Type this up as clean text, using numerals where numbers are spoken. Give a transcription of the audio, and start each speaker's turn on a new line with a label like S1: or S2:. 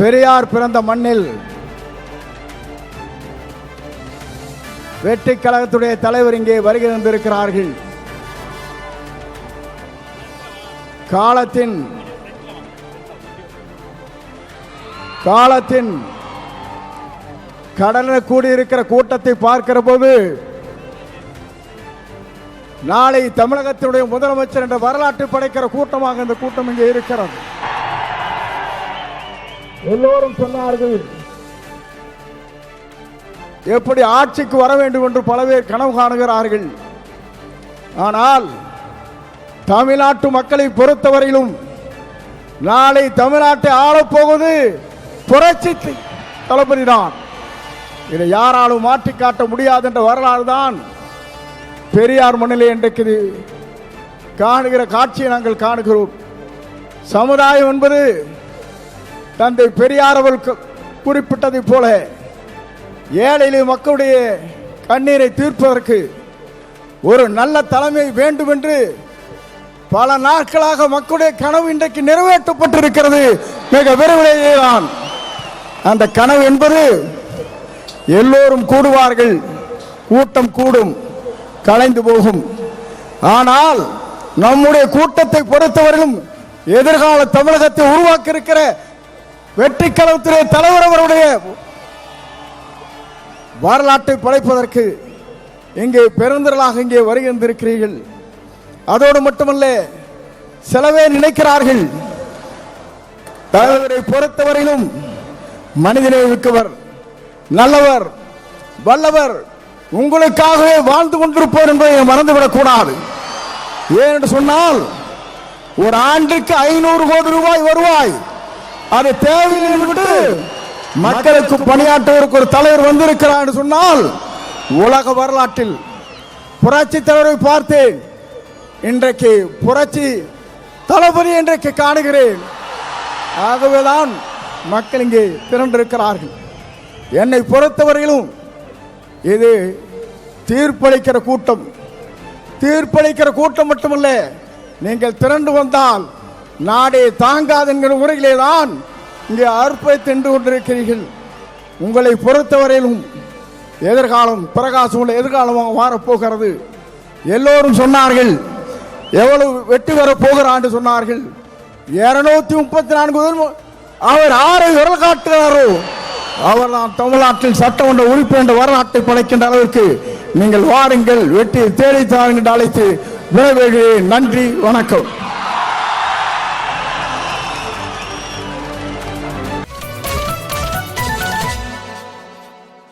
S1: பெரியார் பிறந்த மண்ணில் வெற்றி கழகத்துடைய தலைவர் இங்கே வருகை தந்திருக்கிறார்கள். காலத்தின் கடன கூடியிருக்கிற கூட்டத்தை பார்க்கிற போது நாளை தமிழகத்தினுடைய முதலமைச்சர் என்ற வரலாற்று படைக்கிற கூட்டமாக இந்த கூட்டம் இங்கே இருக்கிறது. எல்லோரும் சொன்னார்கள், எப்படி ஆட்சிக்கு வர வேண்டும் என்று பல பேர் கனவு காணுகிறார்கள். ஆனால் தமிழ்நாட்டு மக்களை பொறுத்தவரையிலும் நாளை தமிழ்நாட்டை ஆளப்போவது புரட்சி தளபதி தான். இதை யாராலும் மாற்றி காட்ட முடியாது என்ற வரலாறு தான் பெரியார் மண்ணிலே இன்றைக்கு காணுகிற காட்சியை நாங்கள் காணுகிறோம். சமுதாயம் என்பது தந்தை பெரியார் அவர்கள் குறிப்பிட்டதை போல ஏழை மக்களுடைய கண்ணீரை தீர்ப்பதற்கு ஒரு நல்ல தலைமை வேண்டும் என்று பல நாட்களாக மக்களுடைய கனவு இன்றைக்கு நிறைவேற்றப்பட்டிருக்கிறது. மிக விரைவிலேயே தான் அந்த கனவு என்பது எல்லோரும் கூடுவார்கள், கூட்டம் கூடும், கலைந்து போகும். ஆனால் நம்முடைய கூட்டத்தை பொறுத்தவரையிலும் எதிர்கால தமிழகத்தை உருவாக்க இருக்கிற வெற்றி கழகத்துடைய தலைவர் அவருடைய வரலாற்றை படைப்பதற்கு இங்கே பெருந்திரளாக இங்கே வருகின்றிருக்கிறீர்கள். அதோடு மட்டுமல்ல, சிலவே நினைக்கிறார்கள் தலைவரை பொறுத்தவரையிலும் மனிதனை மிக்கவர், நல்லவர், வல்லவர், உங்களுக்காகவே வாழ்ந்து கொண்டிருப்பவர் என்பதை மறந்துவிடக் கூடாது. ஏனென்று சொன்னால் ஒரு ஆண்டுக்கு 500 கோடி ரூபாய் வருவாய் அது தேவையில்லை என்று மக்களுக்கு பணியாற்றுவதற்கு ஒரு தலைவர் வந்திருக்கிறார் என்று சொன்னால் உலக வரலாற்றில் புரட்சி தலைவரை பார்த்தேன், இன்றைக்கு புரட்சி தளபதி இன்றைக்கு காணுகிறேன். ஆகவேதான் மக்கள் இங்கே திரண்டிருக்கிறார்கள். என்னை பொறுத்தவரையிலும் இது தீர்ப்பளிக்கிற கூட்டம். தீர்ப்பளிக்கிற கூட்டம் மட்டுமல்ல, நீங்கள் திரண்டு வந்தால் நாடே தாங்காது என்கிற முறையிலே தான் இங்கே அர்ப்பணித்து நின்று கொண்டிருக்கிறீர்கள். உங்களை பொறுத்தவரையிலும் எதிர்காலம் பிரகாசம் உள்ள எதிர்காலமாக மாறப்போகிறது. எல்லோரும் சொன்னார்கள், எவ்வளவு வெற்றி பெறப் போகிறார் என்று சொன்னார்கள். 234 அவர் ஆரை விரல் காட்டுகிறாரோ அவர் தான் தமிழ்நாட்டில் சட்டமன்ற உறுப்பினர் என்ற வரலாற்றை படைக்கின்ற அளவிற்கு நீங்கள் வாருங்கள், வெற்றி தேடி தாருங்கள் என்று அழைத்து விரைவுகிறேன். நன்றி, வணக்கம்.